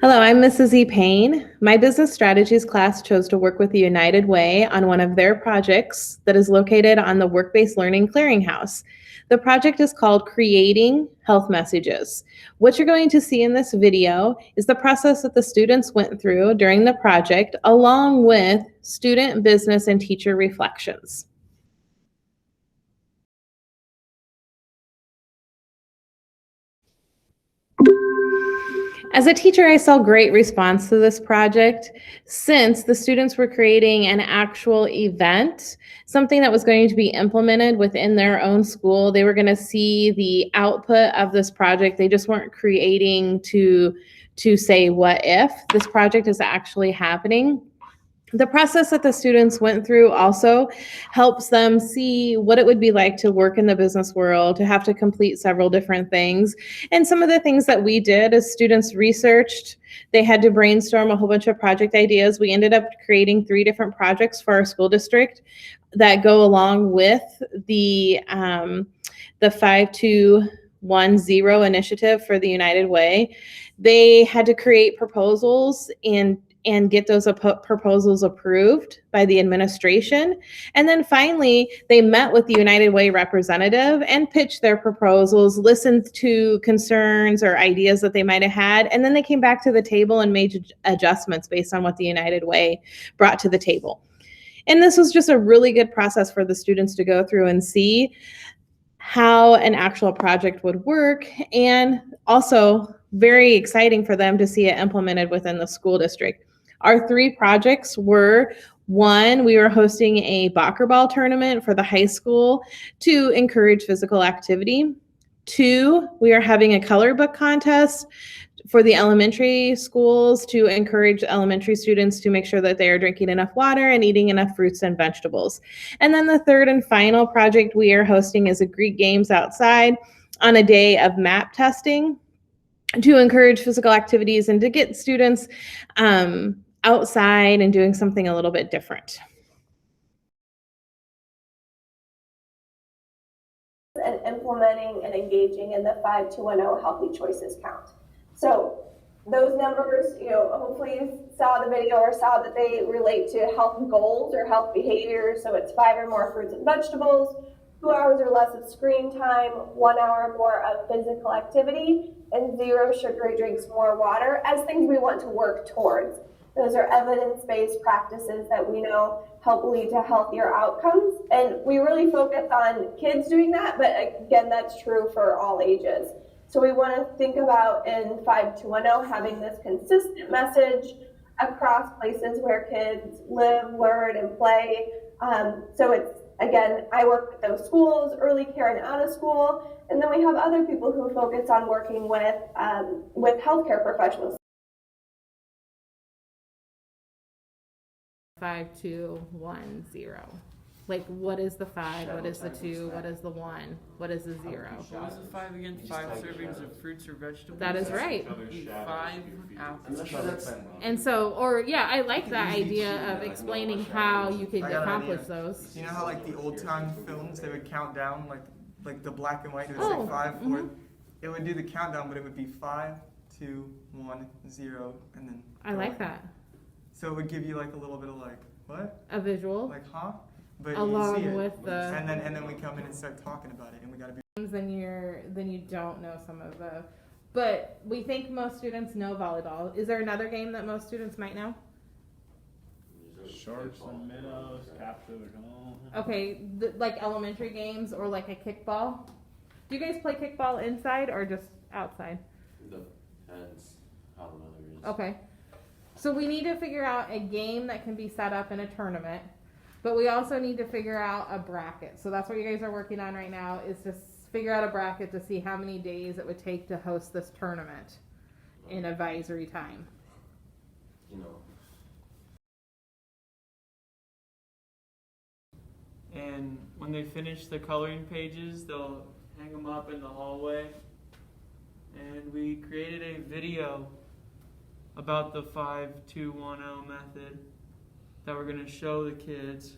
Hello, I'm Mrs. E. Payne. My business strategies class chose to work with the United Way on one of their projects that is located on the Work-Based Learning Clearinghouse. The project is called Creating Health Messages. What you're going to see in this video is the process that the students went through during the project, along with student, business, and teacher reflections. As a teacher, I saw great response to this project since the students were creating an actual event, something that was going to be implemented within their own school. They were going to see the output of this project. They just weren't creating to say what if. This project is actually happening. The process that the students went through also helps them see what it would be like to work in the business world, to have to complete several different things. And some of the things that we did as students researched, they had to brainstorm a whole bunch of project ideas. We ended up creating 3 different projects for our school district that go along with the 5210 initiative for the United Way. They had to create proposals and get those proposals approved by the administration. And then finally, they met with the United Way representative and pitched their proposals, listened to concerns or ideas that they might have had, and then they came back to the table and made adjustments based on what the United Way brought to the table. And this was just a really good process for the students to go through and see how an actual project would work, and also very exciting for them to see it implemented within the school district. Our 3 projects were: 1, we were hosting a Bacher Ball tournament for the high school to encourage physical activity. 2, we are having a color book contest for the elementary schools to encourage elementary students to make sure that they are drinking enough water and eating enough fruits and vegetables. And then the 3rd and final project we are hosting is a Greek Games outside on a day of map testing to encourage physical activities and to get students outside and doing something a little bit different. And implementing and engaging in the 5210 Healthy Choices Count. So those numbers, hopefully you saw the video or saw that they relate to health goals or health behaviors. So it's 5 or more fruits and vegetables, 2 hours or less of screen time, 1 hour or more of physical activity, and 0 sugary drinks, more water, as things we want to work towards. Those are evidence-based practices that we know help lead to healthier outcomes. And we really focus on kids doing that, but again, that's true for all ages. So we want to think about in 5210 having this consistent message across places where kids live, learn, and play. So it's, again, I work with those schools, early care and out of school, and then we have other people who focus on working with healthcare professionals. 5210. Like, what is the 5? What is the 2? What is the 1? What is the 0? What was the 5 again? 5 servings of fruits or vegetables? That is right. 5 apples. And so, I like that idea of explaining how you could accomplish those. You know how like the old time films, they would count down, like the black and white, it would Oh, say 5, 4. It would do the countdown, but it would be 5, 2, 1, 0, and then. I like that. So it would give you like a little bit of like, what? A visual. Like, huh? But Along you see it. with the. And then we come in and start talking about it, and we gotta be. Then you don't know some of the. But we think most students know volleyball. Is there another game that most students might know? Sharks and minnows, capture the goal. Okay, like elementary games or like a kickball. Do you guys play kickball inside or just outside? Depends how the weather is. Okay. So we need to figure out a game that can be set up in a tournament, but we also need to figure out a bracket. So that's what you guys are working on right now, is to figure out a bracket to see how many days it would take to host this tournament in advisory time. And when they finish the coloring pages, they'll hang them up in the hallway. And we created a video about the 5210 method that we're going to show the kids.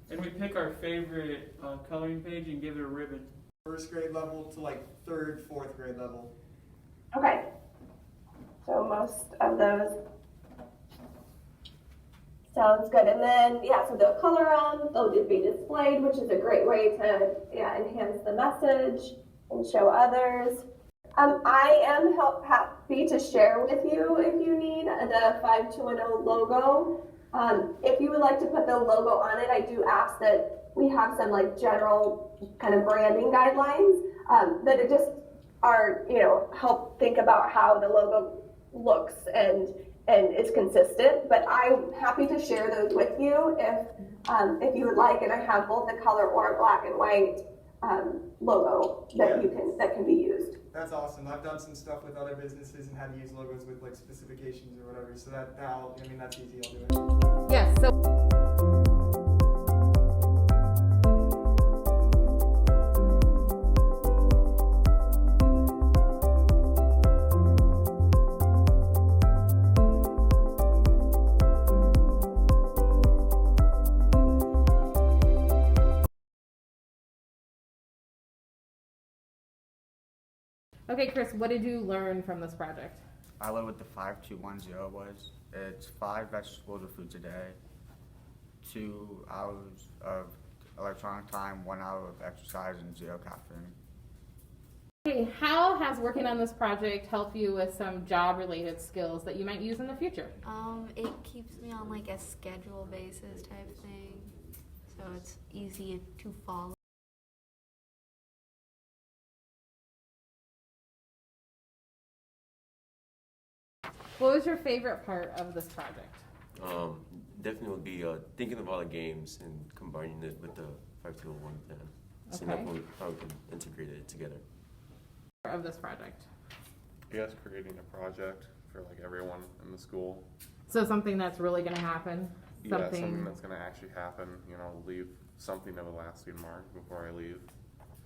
And we pick our favorite coloring page and give it a ribbon. First grade level to like 3rd, 4th grade level. Okay. So most of those sounds good. And then, yeah, so they'll color them, they'll be displayed, which is a great way to enhance the message and show others. I am happy to share with you if you need the 5210 logo. If you would like to put the logo on it, I do ask that we have some like general kind of branding guidelines that it just are, help think about how the logo looks and it's consistent. But I'm happy to share those with you if you would like, and I have both the color or black and white logo that that can be used. That's awesome. I've done some stuff with other businesses and had to use logos with like specifications or whatever. So that's easy. I'll do it. Yes. So. Okay, Chris, what did you learn from this project? I learned what the 5210 was. It's 5 vegetables or fruits a day, 2 hours of electronic time, 1 hour of exercise, and 0 caffeine. Okay, how has working on this project helped you with some job-related skills that you might use in the future? It keeps me on like a schedule basis type thing, so it's easy to follow. What was your favorite part of this project? Definitely would be thinking of all the games and combining it with the 520110. Seeing how we can integrate it together. Of this project? I guess creating a project for like everyone in the school. So something that's really going to happen? Yeah, something that's going to actually happen, leave something of a lasting mark before I leave.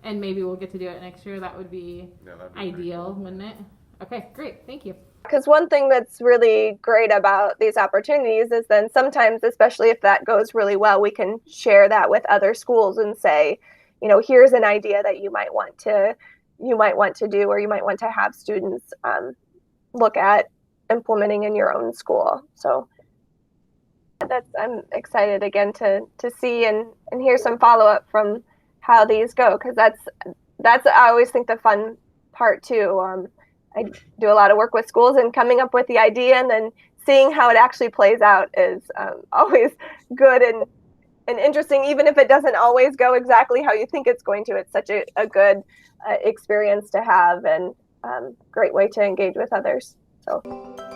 And maybe we'll get to do it next year. That would be, that'd be ideal, wouldn't it? Okay, great. Thank you. Because one thing that's really great about these opportunities is then sometimes, especially if that goes really well, we can share that with other schools and say, here's an idea that you might want to do, or you might want to have students look at implementing in your own school. So I'm excited again to see and hear some follow up from how these go, because that's I always think the fun part too. I do a lot of work with schools, and coming up with the idea and then seeing how it actually plays out is always good and interesting, even if it doesn't always go exactly how you think it's going to. It's such a good experience to have, and great way to engage with others. So.